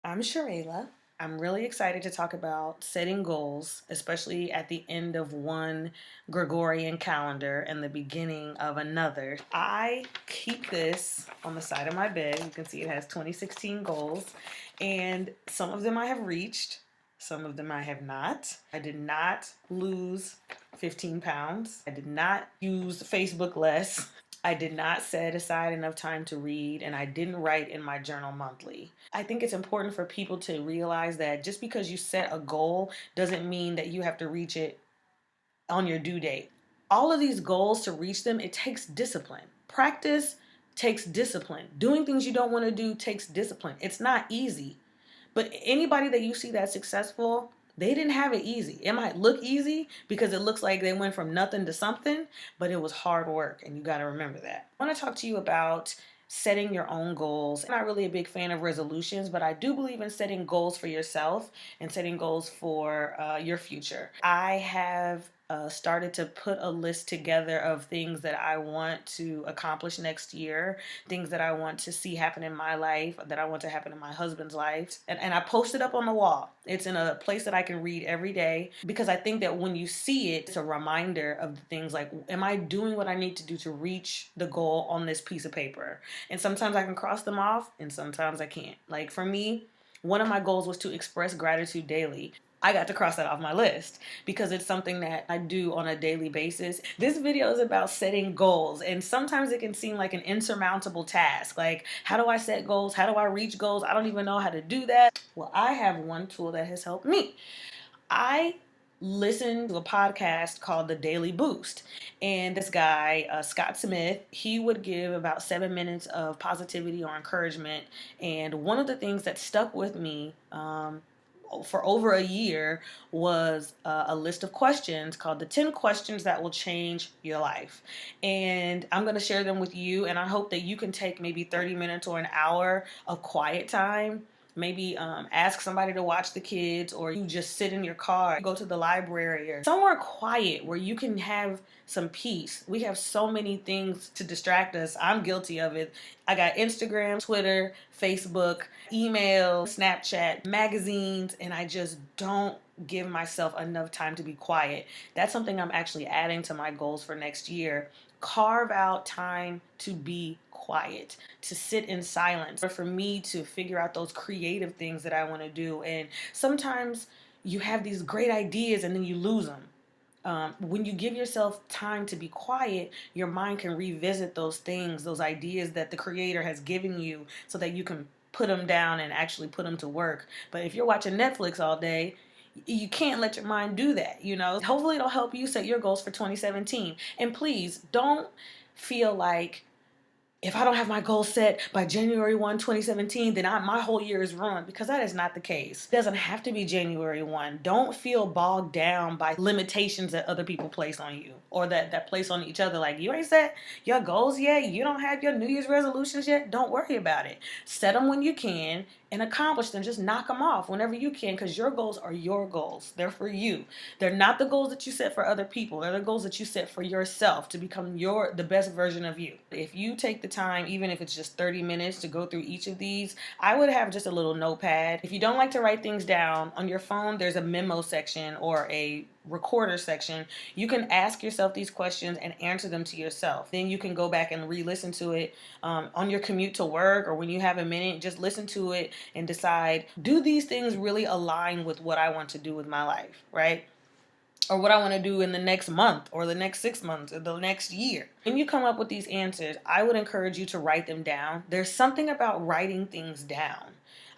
I'm Sharayla. I'm really excited to talk about setting goals, especially at the end of one Gregorian calendar and the beginning of another. I keep this on the side of my bed. You can see it has 2016 goals, and some of them I have reached, some of them I have not. I did not lose 15 pounds. I did not use Facebook less. I did not set aside enough time to read, and I didn't write in my journal monthly. I think it's important for people to realize that just because you set a goal doesn't mean that you have to reach it on your due date. All of these goals, to reach them, it takes discipline. Practice takes discipline. Doing things you don't want to do takes discipline. It's not easy. But anybody that you see that's successful, they didn't have it easy. It might look easy because it looks like they went from nothing to something, but it was hard work, and you got to remember that. I want to talk to you about setting your own goals. I'm not really a big fan of resolutions, but I do believe in setting goals for yourself and setting goals for your future. I have started to put a list together of things that I want to accomplish next year, things that I want to see happen in my life, that I want to happen in my husband's life. And I post it up on the wall. It's in a place that I can read every day because I think that when you see it, it's a reminder of the things like, am I doing what I need to do to reach the goal on this piece of paper? And sometimes I can cross them off and sometimes I can't. Like for me, one of my goals was to express gratitude daily. I got to cross that off my list because it's something that I do on a daily basis. This video is about setting goals, and sometimes it can seem like an insurmountable task. Like, how do I set goals? How do I reach goals? I don't even know how to do that. Well, I have one tool that has helped me. I listened to a podcast called The Daily Boost. And this guy, Scott Smith, he would give about 7 minutes of positivity or encouragement. And one of the things that stuck with me for over a year was a list of questions called the 10 questions that will change your life. And I'm going to share them with you. And I hope that you can take maybe 30 minutes or an hour of quiet time. Maybe ask somebody to watch the kids, or you just sit in your car, go to the library, or somewhere quiet where you can have some peace. We have so many things to distract us. I'm guilty of it. I got Instagram, Twitter, Facebook, email, Snapchat, magazines, and I just don't give myself enough time to be quiet. That's something I'm actually adding to my goals for next year. Carve out time to be quiet, to sit in silence, or for me to figure out those creative things that I want to do. And sometimes you have these great ideas and then you lose them. When you give yourself time to be quiet, your mind can revisit those things, those ideas that the creator has given you so that you can put them down and actually put them to work. But if you're watching Netflix all day, you can't let your mind do that, you know? Hopefully it'll help you set your goals for 2017. And please don't feel like if I don't have my goal set by January 1, 2017, then my whole year is ruined, because that is not the case. It doesn't have to be January 1. Don't feel bogged down by limitations that other people place on you, or that place on each other. Like, you ain't set your goals yet. You don't have your New Year's resolutions yet. Don't worry about it. Set them when you can and accomplish them. Just knock them off whenever you can, because your goals are your goals. They're for you. They're not the goals that you set for other people. They're the goals that you set for yourself to become the best version of you. If you take the time, even if it's just 30 minutes, to go through each of these, I would have just a little notepad. If you don't like to write things down on your phone, there's a memo section or a recorder section. You can ask yourself these questions and answer them to yourself. Then you can go back and re-listen to it on your commute to work, or when you have a minute, just listen to it and decide, do these things really align with what I want to do with my life, right? Or what I want to do in the next month or the next 6 months or the next year. When you come up with these answers, I would encourage you to write them down. There's something about writing things down.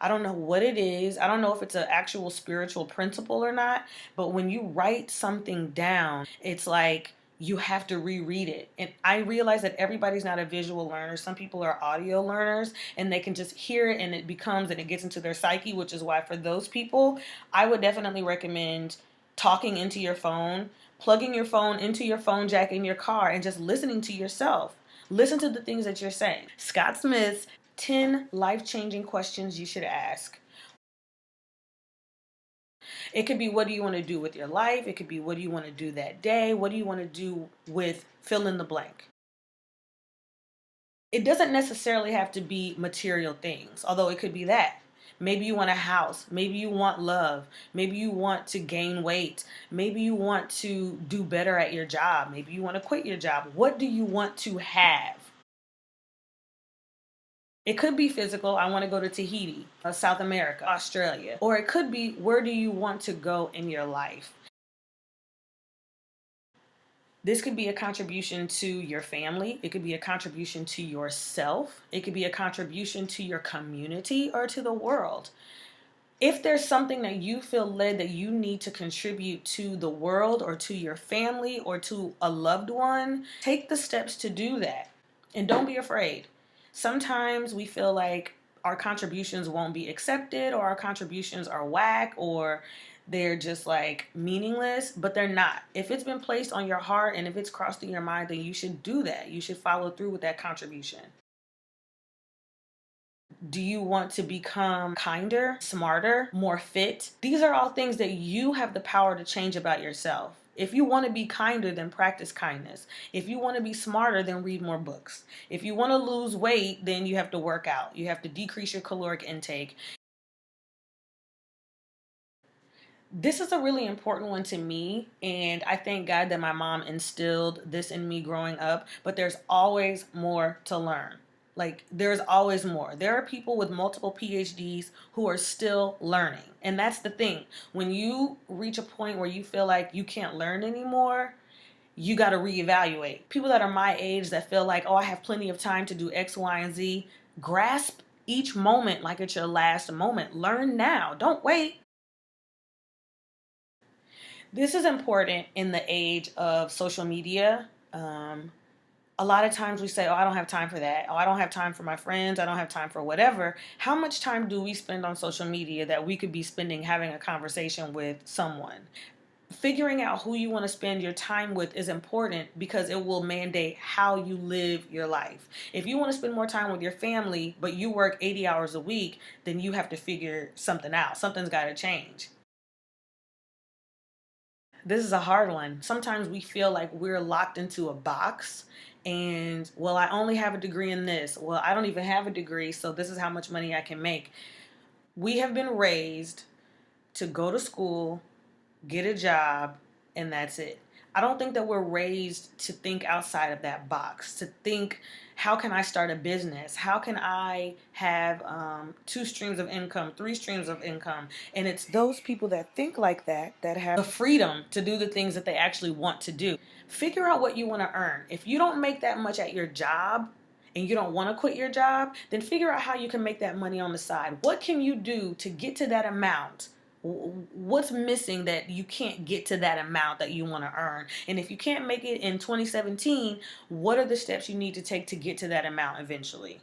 I don't know what it is. I don't know if it's an actual spiritual principle or not, but when you write something down, it's like you have to reread it. And I realize that everybody's not a visual learner. Some people are audio learners and they can just hear it and it gets into their psyche, which is why for those people, I would definitely recommend talking into your phone, plugging your phone into your phone jack in your car, and just listening to yourself. Listen to the things that you're saying. Scott Smith's 10 life-changing questions you should ask. It could be, what do you want to do with your life? It could be, what do you want to do that day? What do you want to do with fill in the blank? It doesn't necessarily have to be material things, although it could be that. Maybe you want a house. Maybe you want love. Maybe you want to gain weight. Maybe you want to do better at your job. Maybe you want to quit your job. What do you want to have? It could be physical. I want to go to Tahiti, South America, Australia. Or it could be, where do you want to go in your life? This could be a contribution to your family. It could be a contribution to yourself. It could be a contribution to your community or to the world. If there's something that you feel led that you need to contribute to the world or to your family or to a loved one, take the steps to do that. And don't be afraid. Sometimes we feel like our contributions won't be accepted or our contributions are whack or they're just like meaningless, but they're not. If it's been placed on your heart and if it's crossed in your mind, then you should do that. You should follow through with that contribution. Do you want to become kinder, smarter, more fit? These are all things that you have the power to change about yourself. If you want to be kinder, then practice kindness. If you want to be smarter, then read more books. If you want to lose weight, then you have to work out. You have to decrease your caloric intake. This is a really important one to me, and I thank God that my mom instilled this in me growing up, but there's always more to learn. Like, there's always more. There are people with multiple PhDs who are still learning. And that's the thing. When you reach a point where you feel like you can't learn anymore, you got to reevaluate. People that are my age that feel like, oh, I have plenty of time to do X, Y, and Z, grasp each moment like it's your last moment. Learn now. Don't wait. This is important in the age of social media. A lot of times we say, oh, I don't have time for that. Oh, I don't have time for my friends. I don't have time for whatever. How much time do we spend on social media that we could be spending having a conversation with someone? Figuring out who you want to spend your time with is important because it will mandate how you live your life. If you want to spend more time with your family, but you work 80 hours a week, then you have to figure something out. Something's got to change. This is a hard one. Sometimes we feel like we're locked into a box and, well, I only have a degree in this. Well, I don't even have a degree, so this is how much money I can make. We have been raised to go to school, get a job, and that's it. I don't think that we're raised to think outside of that box, to think, how can I start a business? How can I have two streams of income, three streams of income? And it's those people that think like that that have the freedom to do the things that they actually want to do. Figure out what you want to earn. If you don't make that much at your job, and you don't want to quit your job, then figure out how you can make that money on the side. What can you do to get to that amount? What's missing that you can't get to that amount that you want to earn? And if you can't make it in 2017, what are the steps you need to take to get to that amount eventually?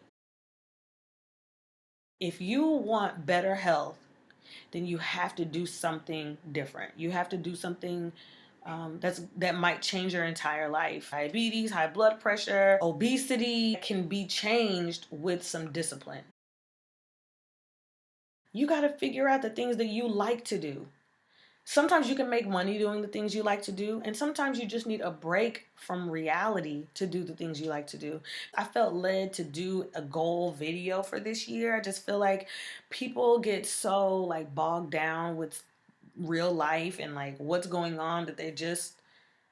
If you want better health, then you have to do something different. You have to do something that might change your entire life. Diabetes, high blood pressure, obesity can be changed with some discipline. You got to figure out the things that you like to do. Sometimes you can make money doing the things you like to do, and sometimes you just need a break from reality to do the things you like to do. I felt led to do a goal video for this year. I just feel like people get so like bogged down with real life and like what's going on that they just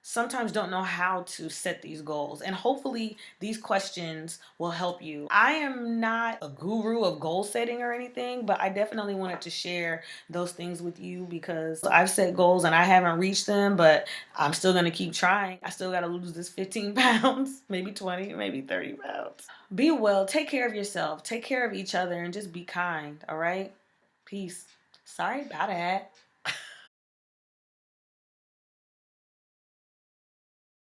sometimes don't know how to set these goals. And hopefully these questions will help you. I am not a guru of goal setting or anything, but I definitely wanted to share those things with you because I've set goals and I haven't reached them, but I'm still going to keep trying. I still got to lose this 15 pounds, maybe 20, maybe 30 pounds. Be well, take care of yourself, take care of each other, and just be kind, all right? Peace. Sorry about that.